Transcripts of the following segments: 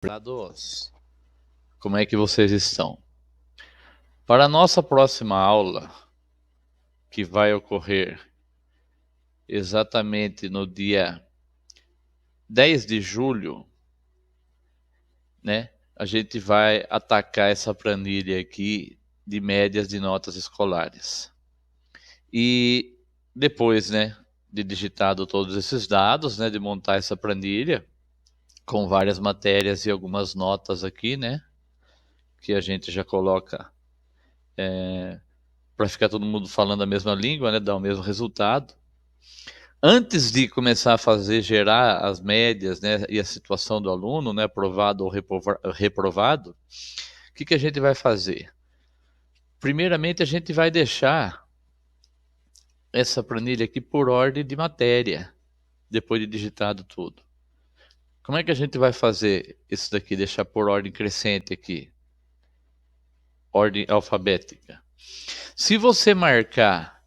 Prezados, como é que vocês estão? Para a nossa próxima aula, que vai ocorrer exatamente no dia 10 de julho, né? A gente vai atacar essa planilha aqui de médias de notas escolares. E depois, né, de digitado todos esses dados, né, de montar essa planilha com várias matérias e algumas notas aqui, né, que a gente já coloca para ficar todo mundo falando a mesma língua, né, dar o mesmo resultado. Antes de começar a gerar as médias, né, e a situação do aluno, né, aprovado ou reprovado, o que a gente vai fazer? Primeiramente, a gente vai deixar essa planilha aqui por ordem de matéria, depois de digitado tudo. Como é que a gente vai fazer isso daqui, deixar por ordem crescente aqui? Ordem alfabética. Se você marcar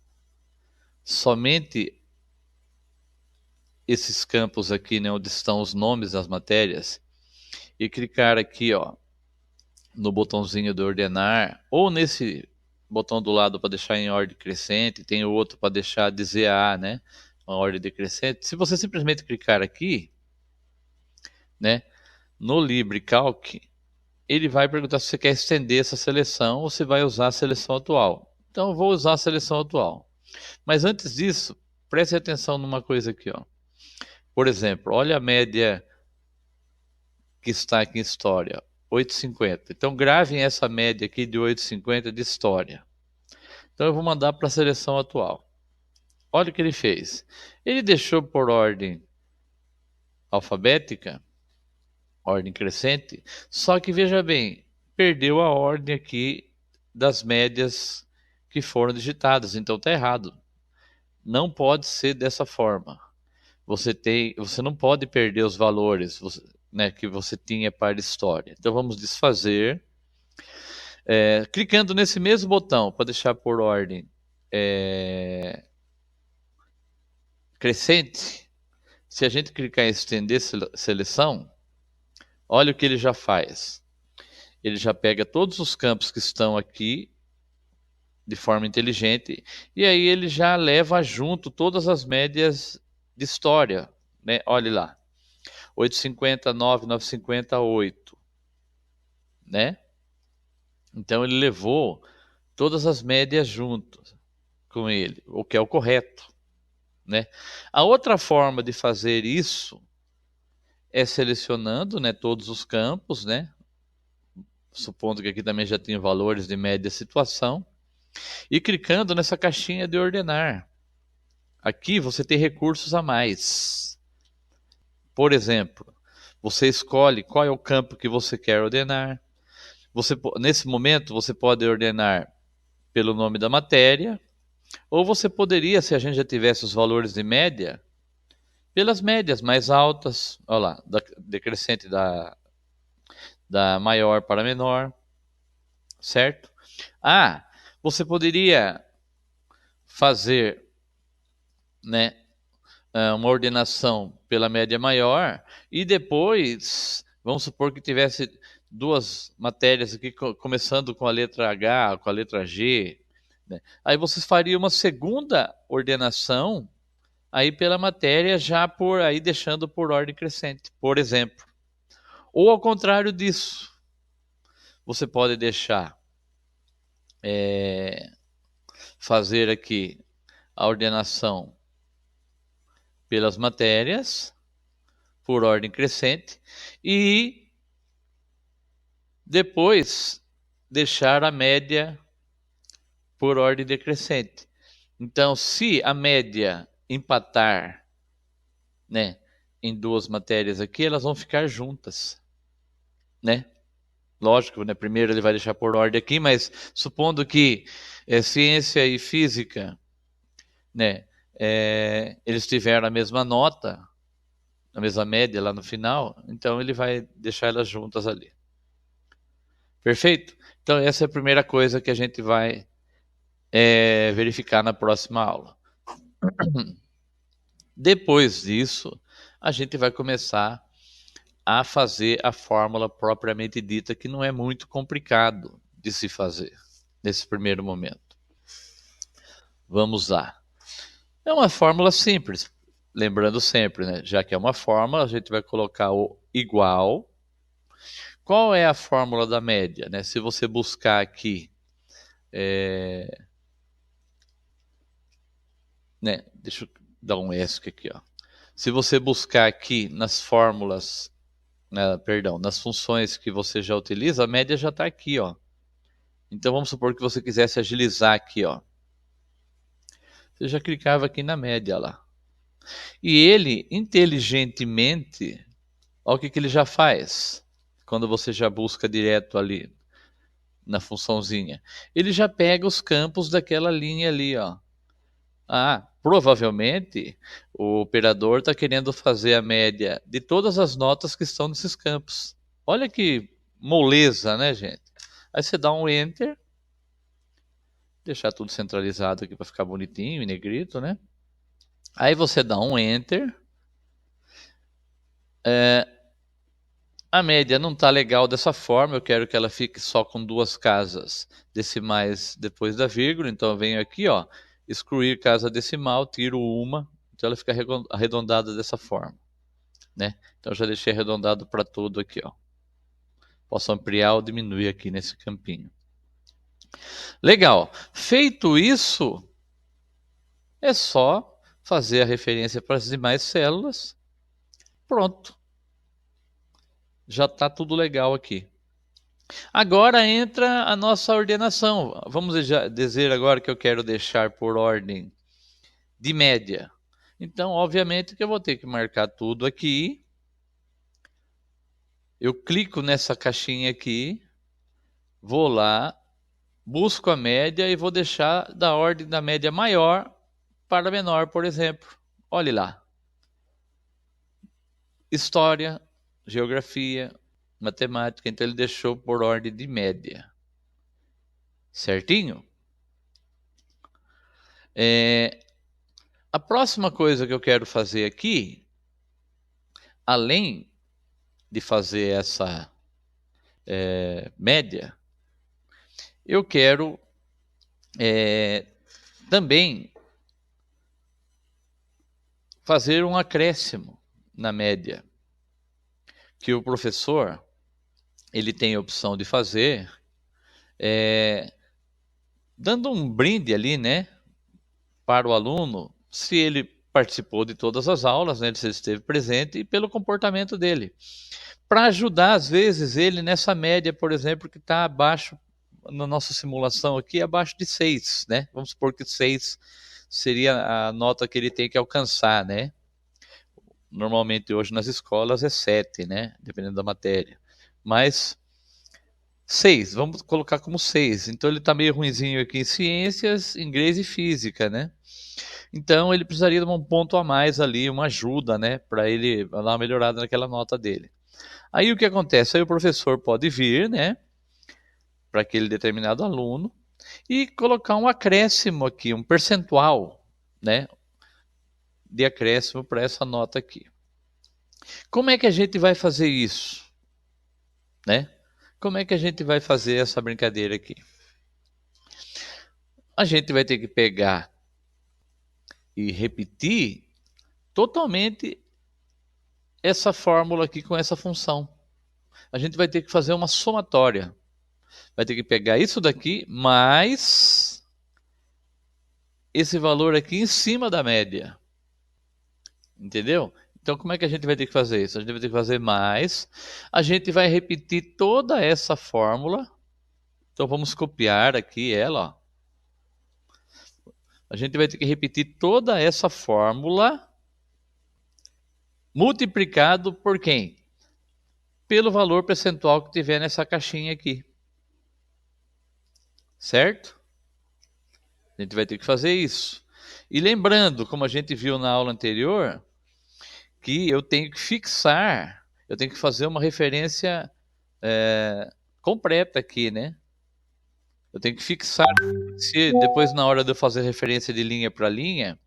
somente esses campos aqui, né, onde estão os nomes das matérias, e clicar aqui, ó, no botãozinho de ordenar, ou nesse botão do lado para deixar em ordem crescente, tem o outro para deixar de Z a A, né, uma ordem decrescente. Se você simplesmente clicar aqui, né, no LibreCalc, ele vai perguntar se você quer estender essa seleção ou se vai usar a seleção atual. Então eu vou usar a seleção atual. Mas antes disso, preste atenção numa coisa aqui, ó. Por exemplo, olha a média que está aqui em história, 8,50. Então gravem essa média aqui de 8,50 de história. Então eu vou mandar para a seleção atual. Olha o que ele fez. Ele deixou por ordem alfabética, ordem crescente, só que veja bem, perdeu a ordem aqui das médias que foram digitadas, então está errado. Não pode ser dessa forma. Você não pode perder os valores, né, que você tinha para a história. Então vamos desfazer. Clicando nesse mesmo botão para deixar por ordem crescente, se a gente clicar em estender seleção, olha o que ele já faz. Ele já pega todos os campos que estão aqui de forma inteligente e aí ele já leva junto todas as médias de história, né? Olha lá, 8,50, 9, 9,50, 8, né? Então ele levou todas as médias juntas com ele, o que é o correto, né? A outra forma de fazer isso é selecionando, né, todos os campos, né? Supondo que aqui também já tem valores de média situação, e clicando nessa caixinha de ordenar. Aqui você tem recursos a mais. Por exemplo, você escolhe qual é o campo que você quer ordenar. Nesse momento, você pode ordenar pelo nome da matéria, ou você poderia, se a gente já tivesse os valores de média, pelas médias mais altas, olha lá, decrescente da maior para menor, certo? Você poderia fazer, né, uma ordenação pela média maior e depois, vamos supor que tivesse duas matérias aqui começando com a letra H, com a letra G, né? Aí você faria uma segunda ordenação aí pela matéria já por aí deixando por ordem crescente, por exemplo. Ou ao contrário disso, você pode deixar fazer aqui a ordenação pelas matérias, por ordem crescente, e depois deixar a média por ordem decrescente. Então, se a média empatar, né, em duas matérias aqui, elas vão ficar juntas, né? Lógico, né? Primeiro ele vai deixar por ordem aqui, mas supondo que ciência e física, né, eles tiveram a mesma nota, a mesma média lá no final, então ele vai deixar elas juntas ali. Perfeito? Então essa é a primeira coisa que a gente vai verificar na próxima aula. Depois disso, a gente vai começar a fazer a fórmula propriamente dita, que não é muito complicado de se fazer nesse primeiro momento. Vamos lá. É uma fórmula simples, lembrando sempre, né? Já que é uma fórmula, a gente vai colocar o igual. Qual é a fórmula da média, né? Se você buscar aqui, né? Deixa eu dar um ESC aqui, ó. Se você buscar aqui nas fórmulas, perdão, nas funções que você já utiliza, a média já está aqui, ó. Então vamos supor que você quisesse agilizar aqui, ó. Você já clicava aqui na média lá. E ele, inteligentemente, olha o que ele já faz. Quando você já busca direto ali na funçãozinha. Ele já pega os campos daquela linha ali, ó. Ah, provavelmente o operador está querendo fazer a média de todas as notas que estão nesses campos. Olha que moleza, né, gente? Aí você dá um Enter, deixar tudo centralizado aqui para ficar bonitinho em negrito, né? Aí você dá um Enter. A média não está legal dessa forma, eu quero que ela fique só com 2 casas decimais depois da vírgula, então eu venho aqui, ó, excluir casa decimal, tiro uma, então ela fica arredondada dessa forma, né? Então eu já deixei arredondado para tudo aqui, ó. Posso ampliar ou diminuir aqui nesse campinho. Legal. Feito isso, é só fazer a referência para as demais células. Pronto. Já está tudo legal aqui. Agora entra a nossa ordenação. Vamos dizer agora que eu quero deixar por ordem de média. Então, obviamente que eu vou ter que marcar tudo aqui. Eu clico nessa caixinha aqui, vou lá, busco a média e vou deixar da ordem da média maior para menor, por exemplo. Olhe lá. História, geografia, matemática. Então ele deixou por ordem de média. Certinho? A próxima coisa que eu quero fazer aqui, além de fazer essa média, eu quero também fazer um acréscimo na média, que o professor ele tem a opção de fazer, dando um brinde ali, né, para o aluno, se ele participou de todas as aulas, né, se ele esteve presente e pelo comportamento dele, para ajudar às vezes ele nessa média, por exemplo, que está abaixo na nossa simulação aqui, abaixo de 6, né? Vamos supor que 6 seria a nota que ele tem que alcançar, né? Normalmente hoje nas escolas é 7, né? Dependendo da matéria. Mas 6, vamos colocar como 6. Então ele está meio ruinzinho aqui em ciências, inglês e física, né? Então ele precisaria de um ponto a mais ali, uma ajuda, né? Para ele dar uma melhorada naquela nota dele. Aí o que acontece? Aí o professor pode vir, né? Para aquele determinado aluno e colocar um acréscimo aqui, um percentual, né, de acréscimo para essa nota aqui. Como é que a gente vai fazer isso, né? Como é que a gente vai fazer essa brincadeira aqui? A gente vai ter que pegar e repetir totalmente essa fórmula aqui com essa função. A gente vai ter que fazer uma somatória. Vai ter que pegar isso daqui mais esse valor aqui em cima da média. Entendeu? Então, como é que a gente vai ter que fazer isso? A gente vai ter que fazer mais. A gente vai repetir toda essa fórmula. Então, vamos copiar aqui ela. Ó. A gente vai ter que repetir toda essa fórmula multiplicado por quem? Pelo valor percentual que tiver nessa caixinha aqui. Certo? A gente vai ter que fazer isso. E lembrando, como a gente viu na aula anterior, que eu tenho que fixar, eu tenho que fazer uma referência completa aqui, né? Eu tenho que fixar, se depois na hora de eu fazer referência de linha para linha,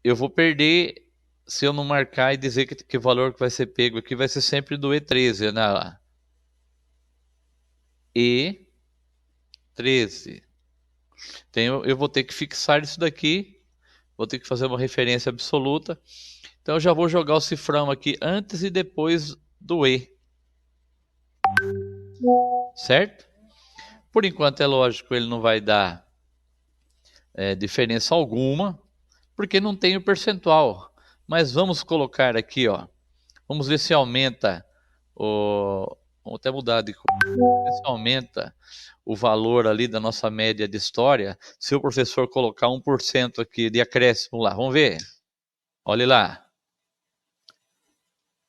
eu vou perder se eu não marcar e dizer que o valor que vai ser pego aqui vai ser sempre do E13, né? E13. Então eu vou ter que fixar isso daqui, vou ter que fazer uma referência absoluta. Então eu já vou jogar o cifrão aqui antes e depois do E, certo? Por enquanto é lógico, ele não vai dar diferença alguma, porque não tem o percentual. Mas vamos colocar aqui, ó. Vamos ver se aumenta o... Vamos até mudar de cor. Ver se aumenta o valor ali da nossa média de história, se o professor colocar 1% aqui de acréscimo lá. Vamos ver. Olha lá.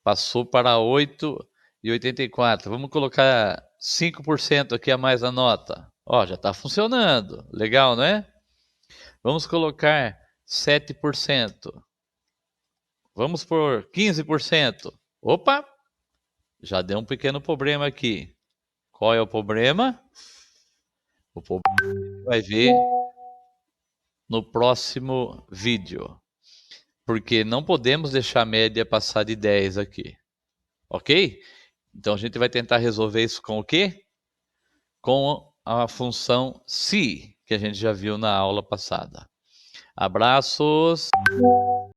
Passou para 8,84. Vamos colocar 5% aqui a mais na nota. Ó, já está funcionando. Legal, não é? Vamos colocar 7%. Vamos por 15%. Opa! Já deu um pequeno problema aqui. Qual é o problema? O problema vai ver no próximo vídeo. Porque não podemos deixar a média passar de 10 aqui. Ok? Então a gente vai tentar resolver isso com o quê? Com a função se, que a gente já viu na aula passada. Abraços!